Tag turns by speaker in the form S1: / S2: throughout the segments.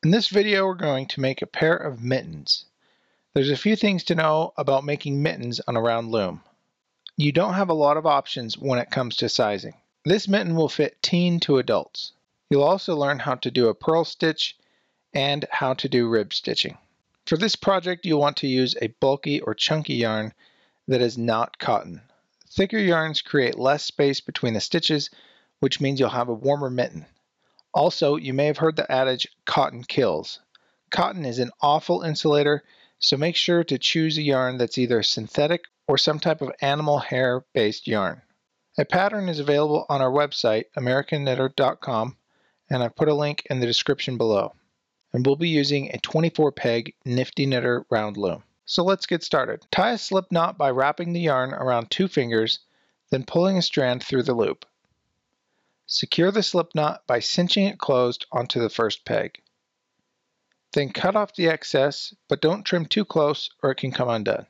S1: In this video, we're going to make a pair of mittens. There's a few things to know about making mittens on a round loom. You don't have a lot of options when it comes to sizing. This mitten will fit teen to adults. You'll also learn how to do a purl stitch and how to do rib stitching. For this project, you'll want to use a bulky or chunky yarn that is not cotton. Thicker yarns create less space between the stitches, which means you'll have a warmer mitten. Also, you may have heard the adage, cotton kills. Cotton is an awful insulator, so make sure to choose a yarn that's either synthetic or some type of animal hair-based yarn. A pattern is available on our website, americanknitter.com, and I've put a link in the description below. And we'll be using a 24-peg Nifty Knitter round loom. So let's get started. Tie a slip knot by wrapping the yarn around 2 fingers, then pulling a strand through the loop. Secure the slip knot by cinching it closed onto the first peg. Then cut off the excess, but don't trim too close or it can come undone.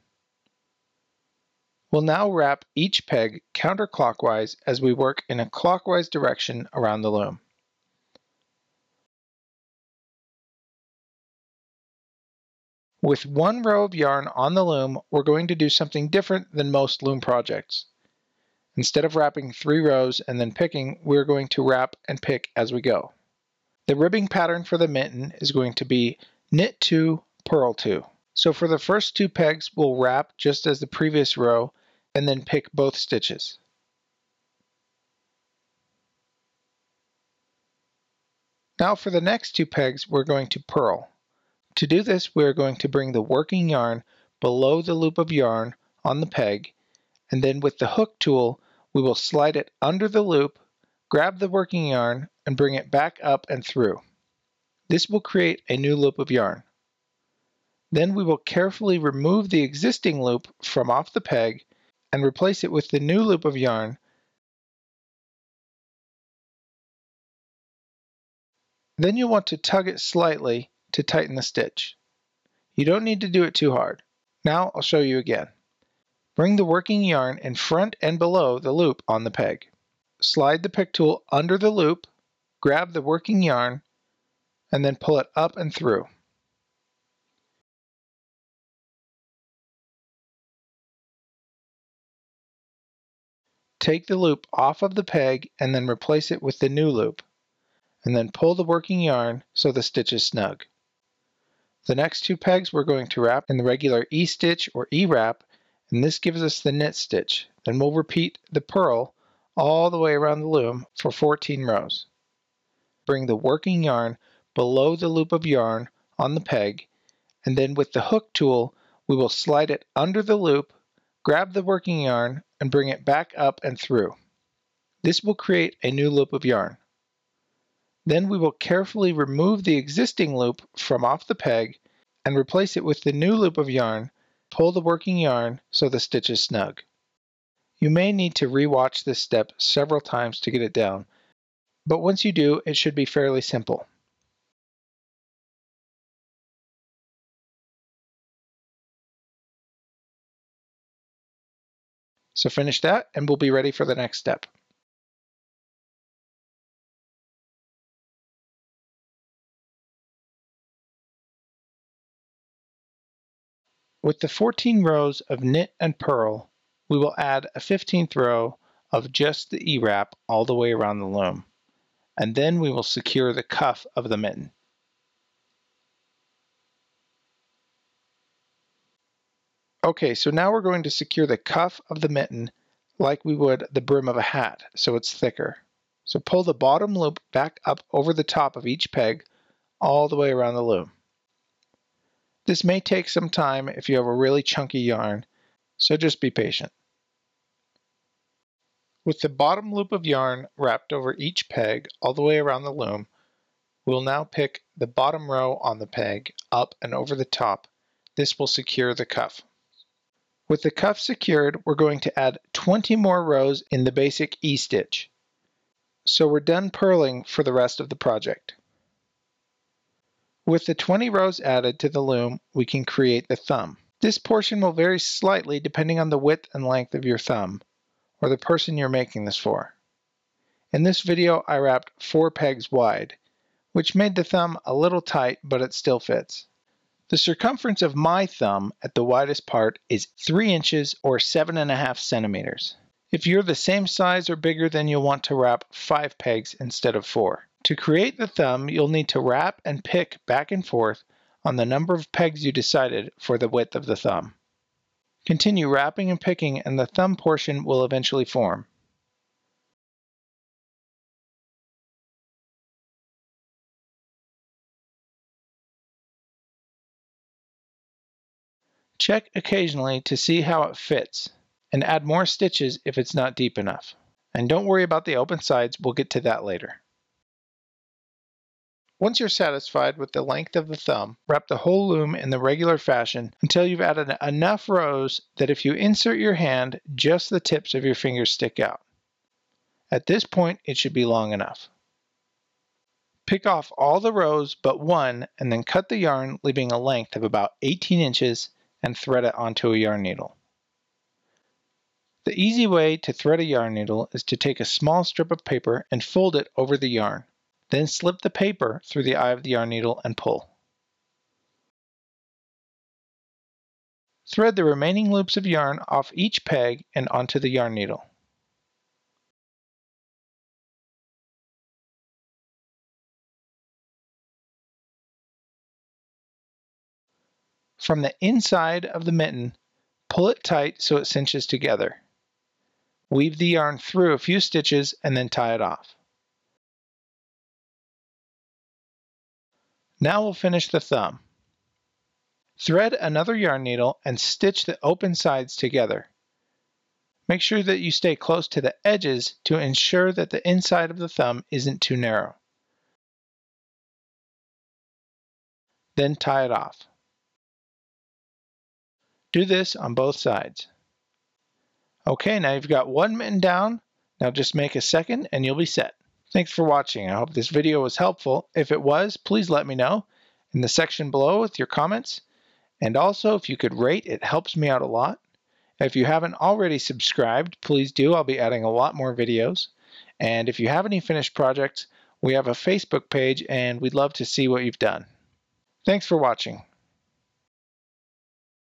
S1: We'll now wrap each peg counterclockwise as we work in a clockwise direction around the loom. With 1 row of yarn on the loom, we're going to do something different than most loom projects. Instead of wrapping 3 rows and then picking, we're going to wrap and pick as we go. The ribbing pattern for the mitten is going to be knit 2, purl 2. So for the first 2 pegs, we'll wrap just as the previous row and then pick both stitches. Now for the next 2 pegs, we're going to purl. To do this, we're going to bring the working yarn below the loop of yarn on the peg, and then with the hook tool, we will slide it under the loop, grab the working yarn, and bring it back up and through. This will create a new loop of yarn. Then we will carefully remove the existing loop from off the peg and replace it with the new loop of yarn. Then you'll want to tug it slightly to tighten the stitch. You don't need to do it too hard. Now I'll show you again. Bring the working yarn in front and below the loop on the peg. Slide the pick tool under the loop, grab the working yarn, and then pull it up and through. Take the loop off of the peg and then replace it with the new loop, and then pull the working yarn so the stitch is snug. The next 2 pegs we're going to wrap in the regular E-stitch or E-wrap, and this gives us the knit stitch. Then we'll repeat the purl all the way around the loom for 14 rows. Bring the working yarn below the loop of yarn on the peg, and then with the hook tool, we will slide it under the loop, grab the working yarn, and bring it back up and through. This will create a new loop of yarn. Then we will carefully remove the existing loop from off the peg and replace it with the new loop of yarn. Pull the working yarn so the stitch is snug. You may need to re-watch this step several times to get it down, but once you do, it should be fairly simple. So finish that and we'll be ready for the next step. With the 14 rows of knit and purl, we will add a 15th row of just the E-wrap all the way around the loom, and then we will secure the cuff of the mitten. Okay, so now we're going to secure the cuff of the mitten like we would the brim of a hat, so it's thicker. So pull the bottom loop back up over the top of each peg all the way around the loom. This may take some time if you have a really chunky yarn, so just be patient. With the bottom loop of yarn wrapped over each peg all the way around the loom, we'll now pick the bottom row on the peg up and over the top. This will secure the cuff. With the cuff secured, we're going to add 20 more rows in the basic E-stitch. So we're done purling for the rest of the project. With the 20 rows added to the loom, we can create the thumb. This portion will vary slightly depending on the width and length of your thumb, or the person you're making this for. In this video, I wrapped 4 pegs wide. which made the thumb a little tight, but it still fits. The circumference of my thumb at the widest part is 3 inches or 7.5 centimeters. If you're the same size or bigger, then you'll want to wrap 5 pegs instead of 4. To create the thumb, you'll need to wrap and pick back and forth on the number of pegs you decided for the width of the thumb. Continue wrapping and picking and the thumb portion will eventually form. Check occasionally to see how it fits, and add more stitches if it's not deep enough. And don't worry about the open sides, we'll get to that later. Once you're satisfied with the length of the thumb, wrap the whole loom in the regular fashion until you've added enough rows that if you insert your hand, just the tips of your fingers stick out. At this point, it should be long enough. Pick off all the rows but one and then cut the yarn, leaving a length of about 18 inches and thread it onto a yarn needle. The easy way to thread a yarn needle is to take a small strip of paper and fold it over the yarn. Then slip the paper through the eye of the yarn needle and pull. Thread the remaining loops of yarn off each peg and onto the yarn needle. From the inside of the mitten, pull it tight so it cinches together. Weave the yarn through a few stitches and then tie it off. Now we'll finish the thumb. Thread another yarn needle and stitch the open sides together. Make sure that you stay close to the edges to ensure that the inside of the thumb isn't too narrow. Then tie it off. Do this on both sides. Okay, now you've got one mitten down. Now just make a second and you'll be set. Thanks for watching. I hope this video was helpful. If it was, please let me know in the section below with your comments. And also, if you could rate, it helps me out a lot. If you haven't already subscribed, please do. I'll be adding a lot more videos. And if you have any finished projects, we have a Facebook page and we'd love to see what you've done. Thanks for watching.